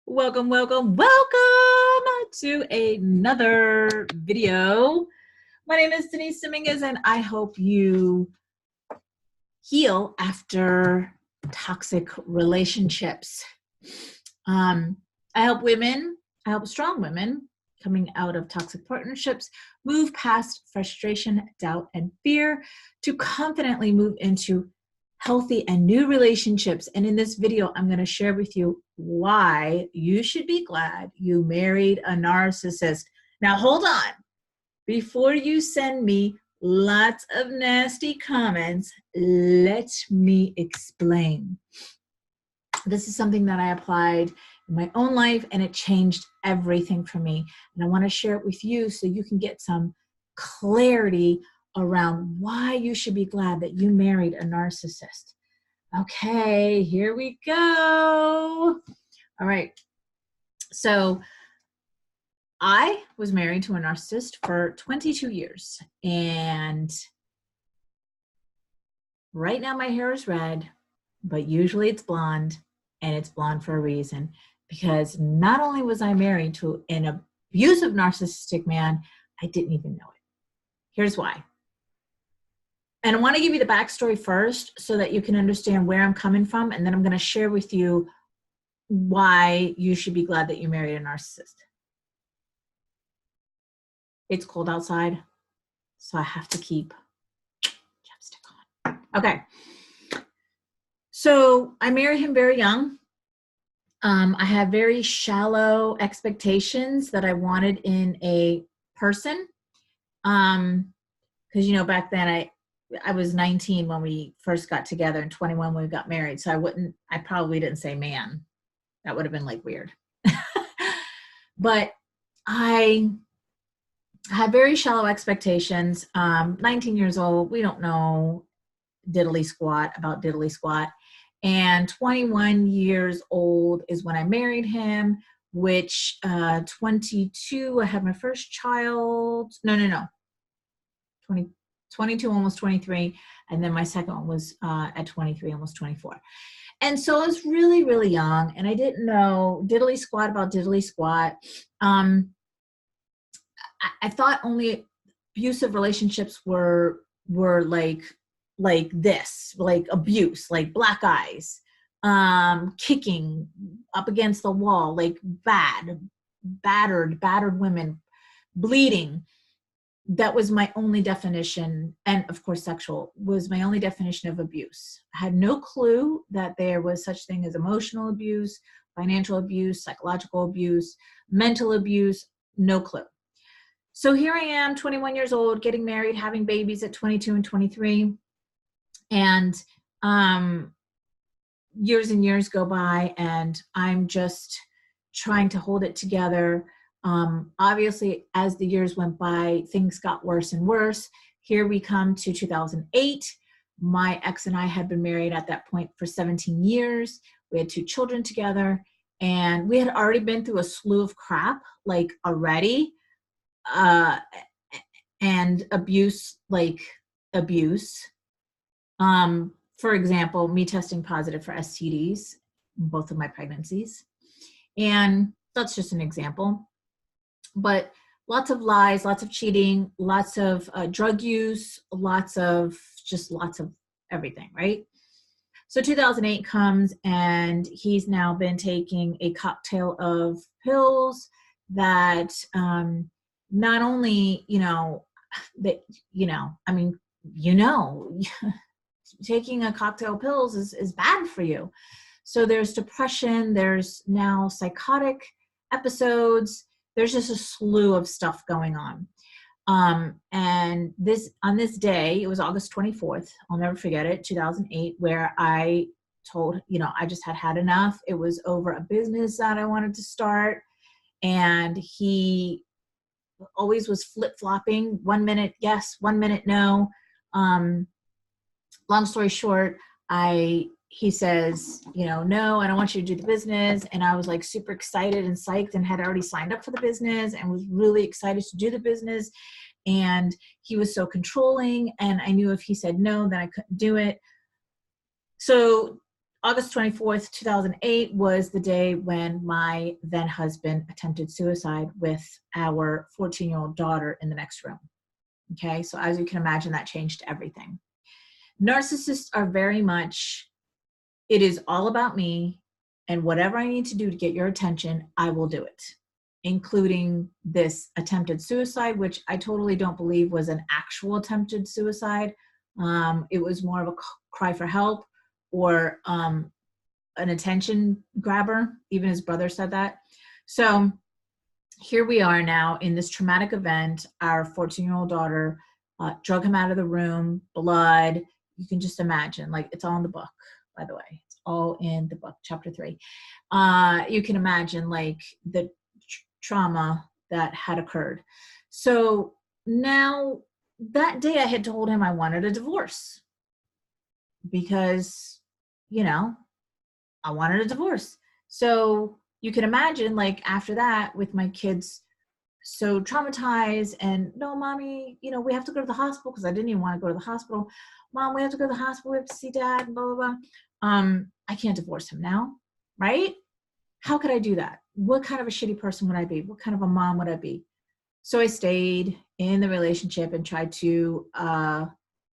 Welcome, welcome, welcome to another video. My name is Denise Dominguez, and I hope you heal after toxic relationships. I help women, I help strong women coming out of toxic partnerships move past frustration, doubt, and fear to confidently move into healthy and new relationships. And in this video, I'm going to share with you why you should be glad you married a narcissist. Now, hold on. Before you send me lots of nasty comments, let me explain. This is something that I applied in my own life, and it changed everything for me. And I want to share it with you so you can get some clarity around why you should be glad that you married a narcissist. Okay, here we go. All right. So I was married to a narcissist for 22 years. And right now my hair is red, but usually it's blonde, and it's blonde for a reason. Because not only was I married to an abusive narcissistic man, I didn't even know it. Here's why. And I want to give you the backstory first so that you can understand where I'm coming from. And then I'm going to share with you why you should be glad that you married a narcissist. It's cold outside, so I have to keep chapstick on. Okay. So I married him very young. I had very shallow expectations that I wanted in a person. Because, back then I was 19 when we first got together and 21 when we got married. So I probably didn't say man. That would have been like weird. But I had very shallow expectations. 19 years old, we don't know diddly squat about diddly squat. And 21 years old is when I married him, which 22, I had my first child. No. 22, almost 23. And then my second one was at 23, almost 24. And so I was really, really young, and I didn't know diddly squat about diddly squat. I thought only abusive relationships were like this, like abuse, like black eyes, kicking up against the wall, like battered women, bleeding. That was my only definition, and of course sexual was my only definition of abuse. I had no clue that there was such thing as emotional abuse, financial abuse, psychological abuse, mental abuse, no clue. So here I am, 21 years old, getting married, having babies at 22 and 23, and years and years go by, and I'm just trying to hold it together. Obviously, as the years went by, things got worse and worse. Here we come to 2008. My ex and I had been married at that point for 17 years. We had 2 children together, and we had already been through a slew of crap, like already, and abuse, like abuse. For example, me testing positive for STDs, both of my pregnancies. And that's just an example. But lots of lies, lots of cheating, lots of drug use, lots of everything, right? So 2008 comes, and he's now been taking a cocktail of pills that not only, taking a cocktail of pills is bad for you. So there's depression, there's now psychotic episodes. There's just a slew of stuff going on. And on this day, it was August 24th, I'll never forget it, 2008, where I told, I just had enough. It was over a business that I wanted to start. And he always was flip-flopping, 1 minute yes, 1 minute no. Long story short, he says, no, I don't want you to do the business. And I was like super excited and psyched and had already signed up for the business and was really excited to do the business. And he was so controlling. And I knew if he said no, then I couldn't do it. So August 24th, 2008 was the day when my then husband attempted suicide with our 14-year-old daughter in the next room. Okay, so as you can imagine, that changed everything. Narcissists are very much, it is all about me, and whatever I need to do to get your attention, I will do it, including this attempted suicide, which I totally don't believe was an actual attempted suicide. It was more of a cry for help, or an attention grabber. Even his brother said that. So here we are now in this traumatic event. Our 14-year-old daughter drug him out of the room, blood. You can just imagine, like, it's all in the book, by the way. It's all in the book, chapter 3. You can imagine, like, the trauma that had occurred. So now, that day I had told him I wanted a divorce because, you know, I wanted a divorce. So you can imagine, like, after that, with my kids so traumatized and, no, mommy, you know, we have to go to the hospital, because I didn't even want to go to the hospital. Mom, we have to go to the hospital. We have to see dad, blah, blah, blah. I can't divorce him now, right? How could I do that? What kind of a shitty person would I be? What kind of a mom would I be? So I stayed in the relationship and tried to, I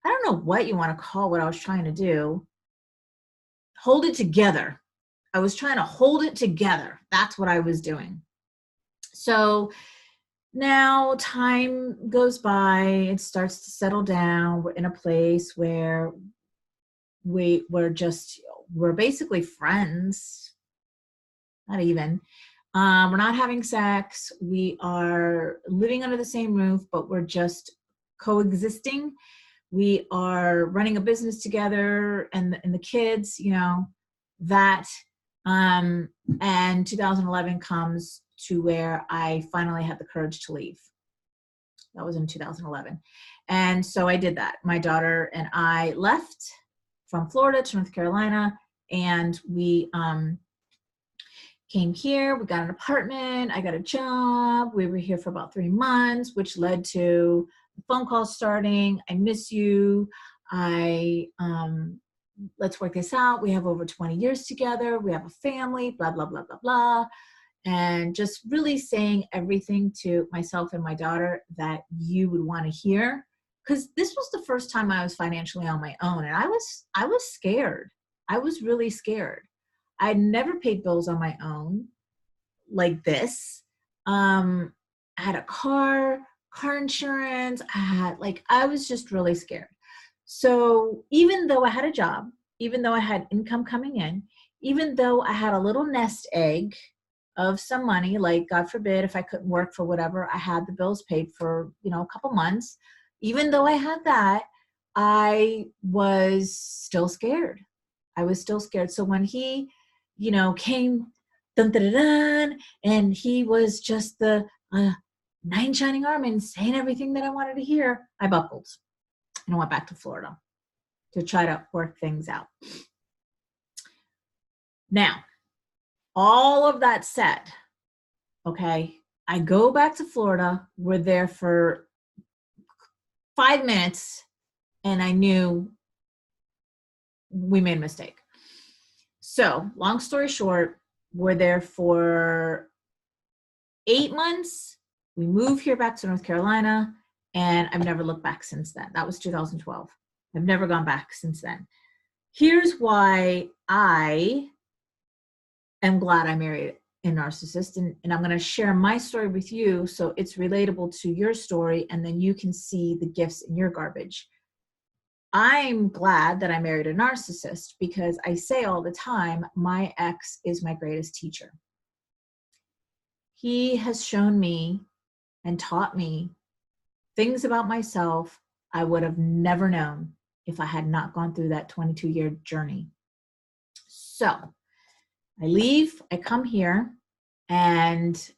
don't know what you want to call what I was trying to do. Hold it together. I was trying to hold it together. That's what I was doing. So now time goes by, it starts to settle down. We're in a place where we're basically friends. Not even. We're not having sex. We are living under the same roof, but we're just coexisting. We are running a business together, and the kids, you know, that. And 2011 comes to where I finally had the courage to leave. That was in 2011. And so I did that. My daughter and I left from Florida to North Carolina, and we came here. We got an apartment. I got a job. We were here for about 3 months, which led to phone calls starting. I miss you. Let's work this out. We have over 20 years together. We have a family, blah, blah, blah, blah, blah. And just really saying everything to myself and my daughter that you would want to hear. Because this was the first time I was financially on my own. And I was scared. I was really scared. I'd never paid bills on my own like this. I had a car insurance. I was just really scared. So even though I had a job, even though I had income coming in, even though I had a little nest egg of some money, like, God forbid, if I couldn't work for whatever, I had the bills paid for, you know, a couple months. Even though I had that, I was still scared. I was still scared. So when he, you know, came, dun, dun, dun, dun, and he was just the knight in shining armor and saying everything that I wanted to hear, I buckled. And I went back to Florida to try to work things out. Now, all of that said, okay, I go back to Florida. We're there for 5 minutes, and I knew we made a mistake. So, long story short, we're there for 8 months. We moved here back to North Carolina, and I've never looked back since then. That was 2012. I've never gone back since then. Here's why I am glad I married a narcissist, and I'm going to share my story with you so it's relatable to your story, and then you can see the gifts in your garbage. I'm glad that I married a narcissist because I say all the time, my ex is my greatest teacher. He has shown me and taught me things about myself I would have never known if I had not gone through that 22-year journey. So I leave, I come here, and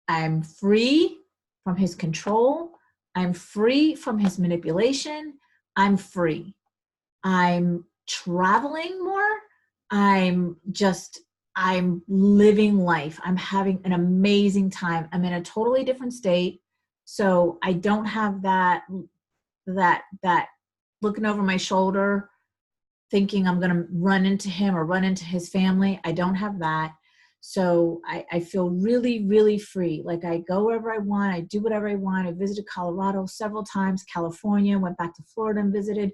I'm free from his control. I'm free from his manipulation. I'm free. I'm traveling more. I'm living life. I'm having an amazing time. I'm in a totally different state. So I don't have that looking over my shoulder thinking I'm going to run into him or run into his family. I don't have that. So I feel really, really free. Like I go wherever I want. I do whatever I want. I visited Colorado several times, California, went back to Florida and visited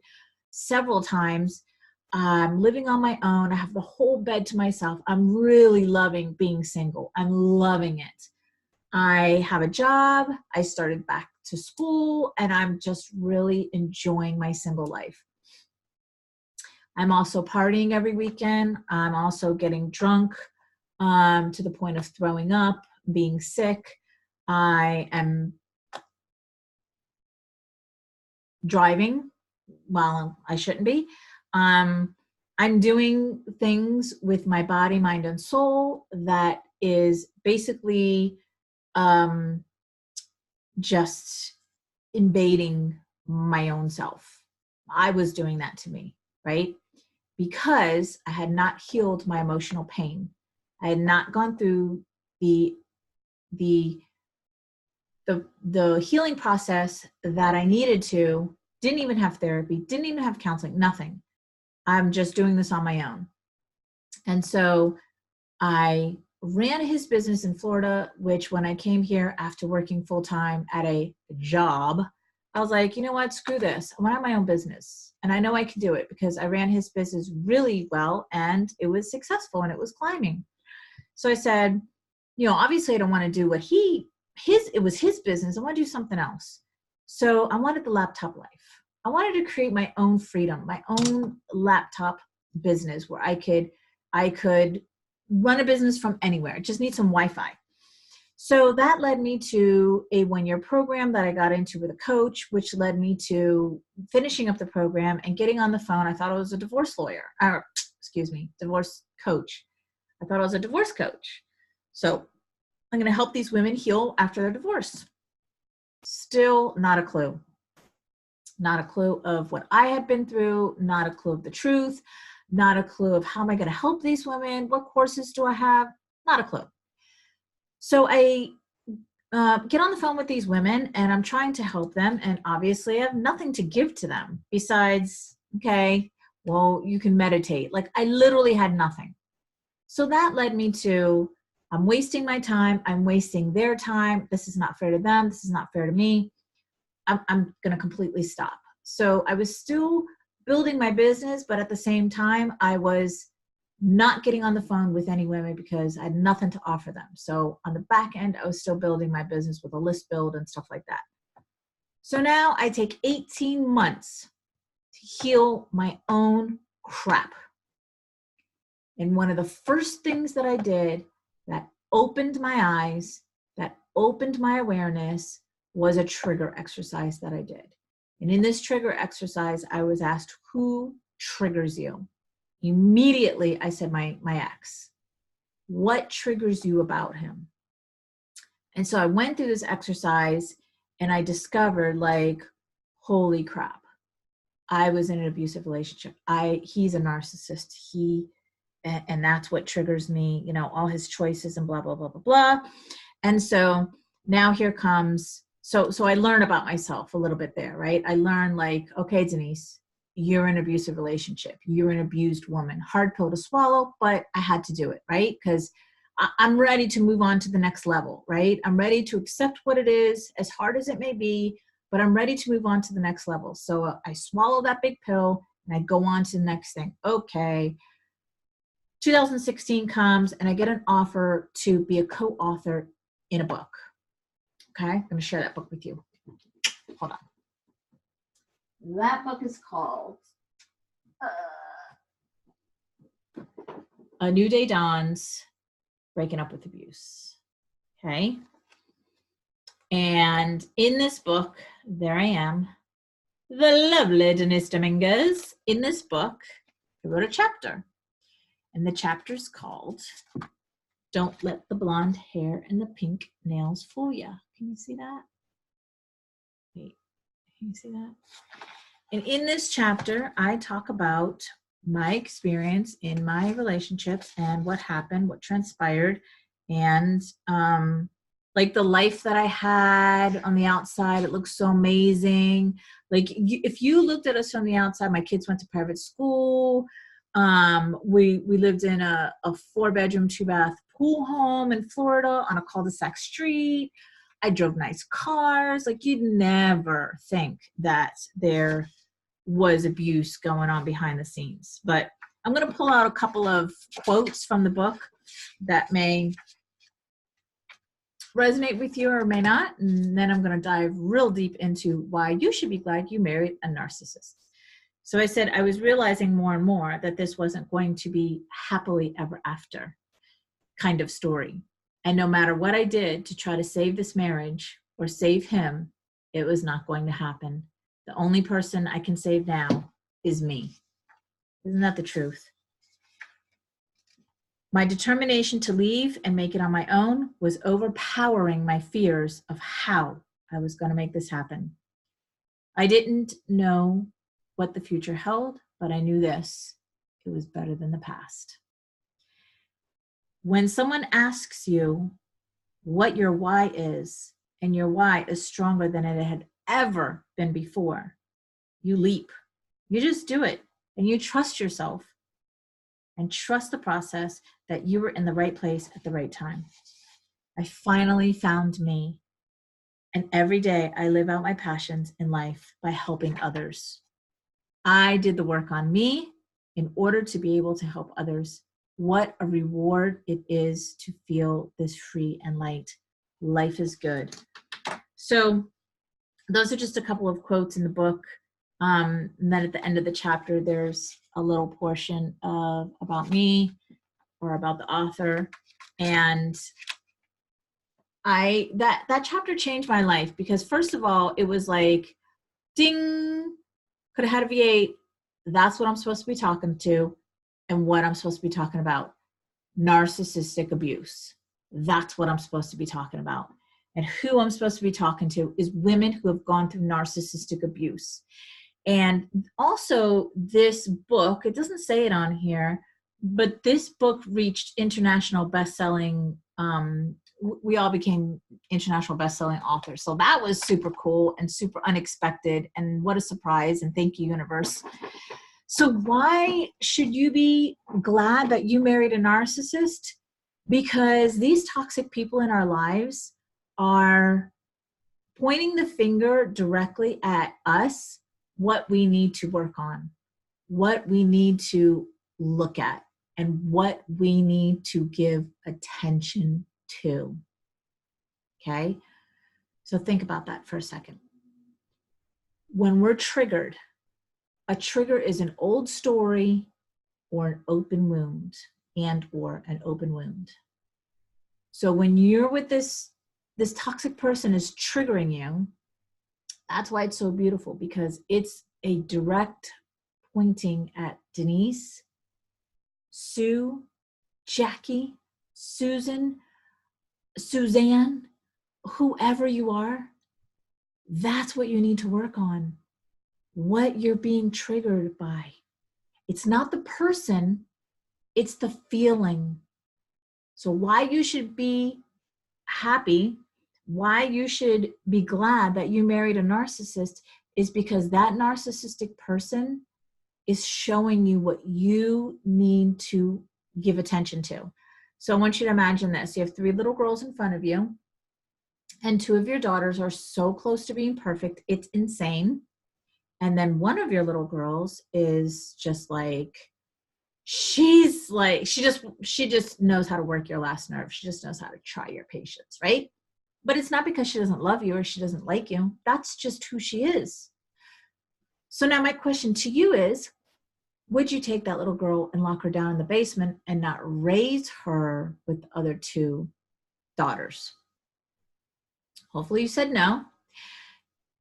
several times. I'm living on my own. I have the whole bed to myself. I'm really loving being single. I'm loving it. I have a job. I started back to school, and I'm just really enjoying my single life. I'm also partying every weekend. I'm also getting drunk to the point of throwing up, being sick. I am driving while I shouldn't be. I'm doing things with my body, mind, and soul that is basically just invading my own self. I was doing that to me, right? Because I had not healed my emotional pain. I had not gone through the healing process that I needed to. Didn't even have therapy, didn't even have counseling, nothing. I'm just doing this on my own. And so I ran his business in Florida, which when I came here after working full time at a job, I was like, you know what, screw this. I want to have my own business. And I know I can do it because I ran his business really well and it was successful and it was climbing. So I said, you know, obviously I don't want to do what it was his business. I want to do something else. So I wanted the laptop life. I wanted to create my own freedom, my own laptop business where I could run a business from anywhere. I just need some Wi-Fi. So that led me to a one-year program that I got into with a coach, which led me to finishing up the program and getting on the phone. I thought I was a divorce lawyer, divorce coach. I thought I was a divorce coach. So I'm going to help these women heal after their divorce. Still not a clue. Not a clue of what I had been through, not a clue of the truth, not a clue of how am I going to help these women, what courses do I have, not a clue. So I get on the phone with these women and I'm trying to help them, and obviously I have nothing to give to them besides, okay, well, you can meditate. Like I literally had nothing. So that led me to, I'm wasting my time, I'm wasting their time, this is not fair to them, this is not fair to me. I'm going to completely stop. So I was still building my business, but at the same time, I was not getting on the phone with any women because I had nothing to offer them. So on the back end, I was still building my business with a list build and stuff like that. So now I take 18 months to heal my own crap. And one of the first things that I did that opened my eyes, that opened my awareness, was a trigger exercise that I did. And in this trigger exercise, I was asked, who triggers you? Immediately, I said, my ex. What triggers you about him? And so I went through this exercise and I discovered, like, holy crap. I was in an abusive relationship. He's a narcissist. And that's what triggers me, you know, all his choices and blah, blah, blah, blah, blah. And so now here comes, so I learn about myself a little bit there, right? I learn, like, okay, Denise, you're in an abusive relationship. You're an abused woman. Hard pill to swallow, but I had to do it, right? Because I'm ready to move on to the next level, right? I'm ready to accept what it is, as hard as it may be, but I'm ready to move on to the next level. So I swallow that big pill and I go on to the next thing. Okay. 2016 comes and I get an offer to be a co-author in a book. Okay, I'm going to share that book with you. Hold on. That book is called A New Day Dawns, Breaking Up with Abuse. Okay. And in this book, there I am, the lovely Denise Dominguez. In this book, I wrote a chapter. And the chapter's called Don't Let the Blonde Hair and the Pink Nails Fool Ya. Can you see that? Wait, can you see that? And in this chapter, I talk about my experience in my relationship and what happened, what transpired, and like the life that I had on the outside. It looks so amazing. Like if you looked at us from the outside, my kids went to private school. We lived in a 4-bedroom, 2-bath pool home in Florida on a cul-de-sac street. I drove nice cars. Like you'd never think that there was abuse going on behind the scenes. But I'm going to pull out a couple of quotes from the book that may resonate with you or may not. And then I'm going to dive real deep into why you should be glad you married a narcissist. So I said, I was realizing more and more that this wasn't going to be happily ever after kind of story. And no matter what I did to try to save this marriage or save him, it was not going to happen. The only person I can save now is me. Isn't that the truth? My determination to leave and make it on my own was overpowering my fears of how I was going to make this happen. I didn't know what the future held, but I knew this: it was better than the past. When someone asks you what your why is, and your why is stronger than it had ever been before, you leap. You just do it, and you trust yourself and trust the process that you were in the right place at the right time. I finally found me, and every day I live out my passions in life by helping others. I did the work on me in order to be able to help others. What a reward it is to feel this free and light. Life is good. So those are just a couple of quotes in the book. And then at the end of the chapter, there's a little portion of about me or about the author. And that chapter changed my life because first of all, it was like, ding, could have had a V8. That's what I'm supposed to be talking to and what I'm supposed to be talking about. Narcissistic abuse. That's what I'm supposed to be talking about. And who I'm supposed to be talking to is women who have gone through narcissistic abuse. And also this book, it doesn't say it on here, but this book reached international best-selling, we all became international best-selling authors. So that was super cool and super unexpected. And what a surprise. And thank you, universe. So why should you be glad that you married a narcissist? Because these toxic people in our lives are pointing the finger directly at us, what we need to work on, what we need to look at, and what we need to give attention to. Okay? So think about that for a second. When we're triggered, a trigger is an old story or an open wound or an open wound. So when you're with this toxic person is triggering you, that's why it's so beautiful, because it's a direct pointing at Denise, Sue, Jackie, Susan, Suzanne, whoever you are. That's what you need to work on. What you're being triggered by. It's not the person, it's the feeling. So why you should be happy, why you should be glad that you married a narcissist is because that narcissistic person is showing you what you need to give attention to. So I want you to imagine this. You have 3 little girls in front of you, and 2 of your daughters are so close to being perfect, it's insane. And then one of your little girls is just like, she just knows how to work your last nerve. She just knows how to try your patience, right? But it's not because she doesn't love you or she doesn't like you. That's just who she is. So now my question to you is, would you take that little girl and lock her down in the basement and not raise her with the other 2 daughters? Hopefully you said no.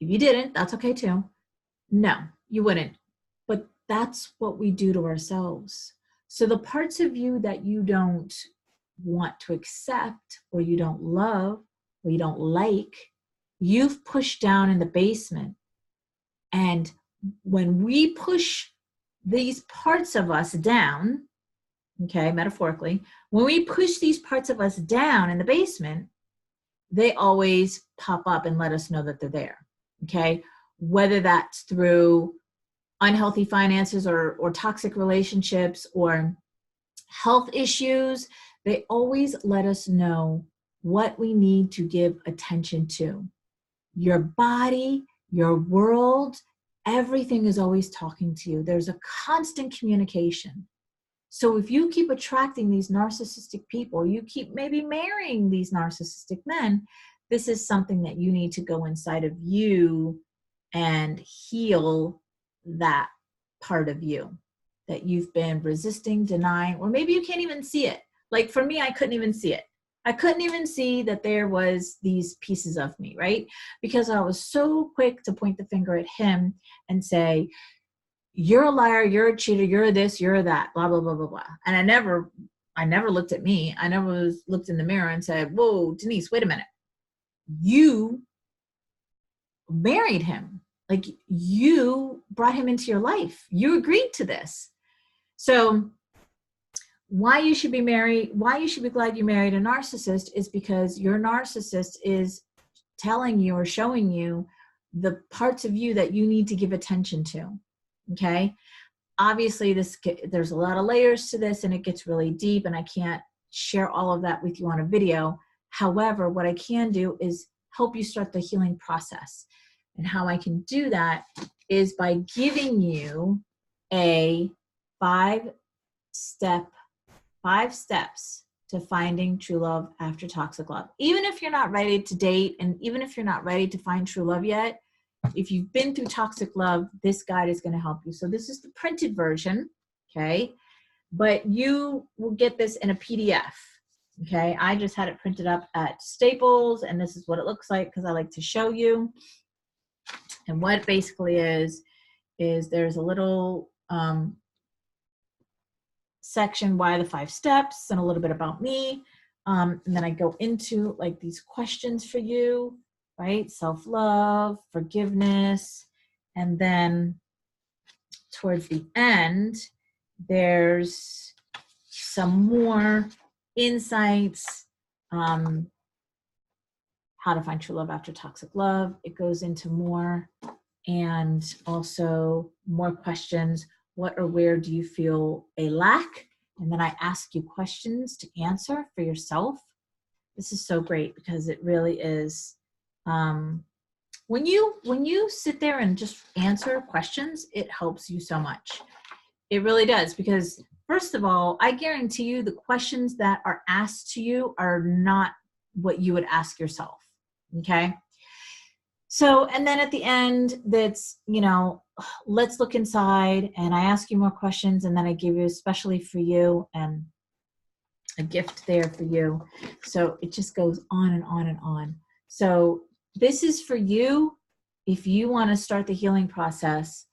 If you didn't, that's okay too. No, you wouldn't. But that's what we do to ourselves. So the parts of you that you don't want to accept, or you don't love, or you don't like, you've pushed down in the basement. And when we push these parts of us down, okay, metaphorically, when we push these parts of us down in the basement, they always pop up and let us know that they're there, okay? whether that's through unhealthy finances or toxic relationships or health issues. They always let us know what we need to give attention to. Your body, your world, everything is always talking to you. There's a constant communication. So if you keep attracting these narcissistic people, you keep maybe marrying these narcissistic men, this is something that you need to go inside of you and heal that part of you that you've been resisting, denying, or maybe you can't even see it. Like for me, I couldn't even see it. I couldn't even see that there was these pieces of me, right? Because I was so quick to point the finger at him and say, you're a liar, you're a cheater, you're this, you're that, blah, blah, blah, blah, blah. And I never looked at me. I never looked in the mirror and said, whoa, Denise, wait a minute. You married him. Like you brought him into your life. You agreed to this. So why you should be glad you married a narcissist is because your narcissist is telling you or showing you the parts of you that you need to give attention to. Okay. Obviously there's a lot of layers to this and it gets really deep and I can't share all of that with you on a video. However, what I can do is help you start the healing process. And how I can do that is by giving you a 5 steps to finding true love after toxic love. Even if you're not ready to date and even if you're not ready to find true love yet, if you've been through toxic love, this guide is going to help you. So this is the printed version, okay? But you will get this in a PDF, okay? I just had it printed up at Staples, and this is what it looks like because I like to show you. And what it basically is there's a little section, why the 5 steps, and a little bit about me. And then I go into like these questions for you, right? Self-love, forgiveness. And then towards the end, there's some more insights, how to find true love after toxic love. It goes into more, and also more questions. What or where do you feel a lack? And then I ask you questions to answer for yourself. This is so great because it really is, when you sit there and just answer questions, it helps you so much. It really does, because first of all, I guarantee you the questions that are asked to you are not what you would ask yourself. Okay. So, and then at the end, that's, let's look inside, and I ask you more questions, and then I give you, especially for you, and a gift there for you. So it just goes on and on and on. So this is for you if you want to start the healing process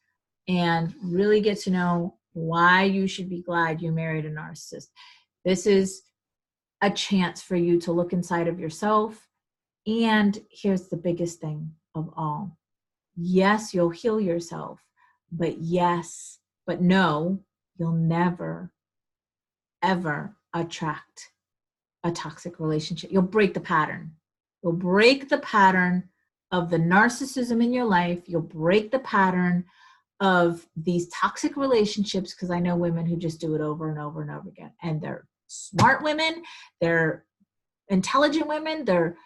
and really get to know why you should be glad you married a narcissist. This is a chance for you to look inside of yourself. And here's the biggest thing of all. Yes, you'll heal yourself, but no, you'll never, ever attract a toxic relationship. You'll break the pattern. You'll break the pattern of the narcissism in your life. You'll break the pattern of these toxic relationships, because I know women who just do it over and over and over again. And they're smart women, they're intelligent women, they're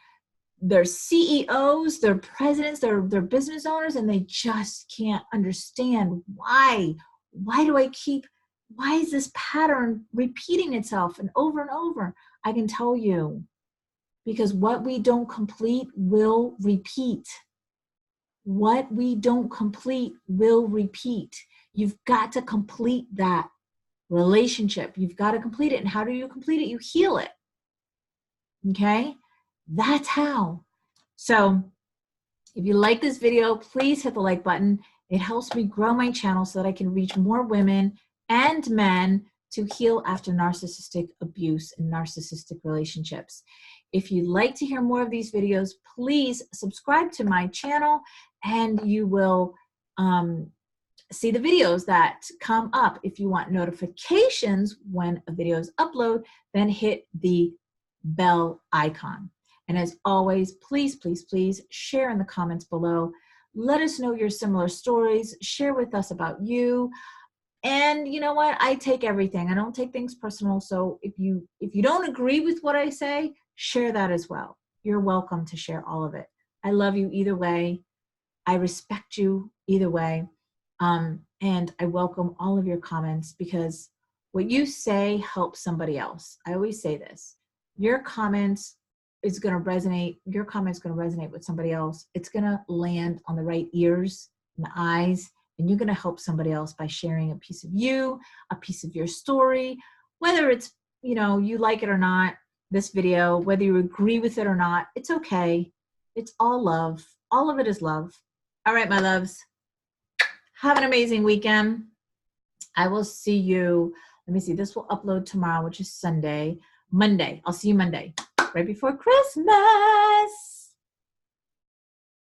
CEOs, they're presidents, they're business owners, and they just can't understand why is this pattern repeating itself and over? I can tell you, because what we don't complete will repeat. What we don't complete will repeat. You've got to complete that relationship. You've got to complete it. And how do you complete it? You heal it. Okay? That's how. So if you like this video, please hit the like button. It helps me grow my channel so that I can reach more women and men to heal after narcissistic abuse and narcissistic relationships. If you'd like to hear more of these videos, please subscribe to my channel, and you will see the videos that come up. If you want notifications when a video is uploaded, then hit the bell icon. And as always, please, please, please share in the comments below. Let us know your similar stories. Share with us about you. And you know what? I take everything. I don't take things personal. So if you don't agree with what I say, share that as well. You're welcome to share all of it. I love you either way. I respect you either way. And I welcome all of your comments, because what you say helps somebody else. I always say this. Your comments is going to resonate. Your comment's going to resonate with somebody else. It's going to land on the right ears and eyes, and you're going to help somebody else by sharing a piece of you, a piece of your story, whether it's, you like it or not, this video, whether you agree with it or not, it's okay. It's all love. All of it is love. All right, my loves. Have an amazing weekend. I will see you. Let me see. This will upload tomorrow, which is Monday. I'll see you Monday, right before Christmas.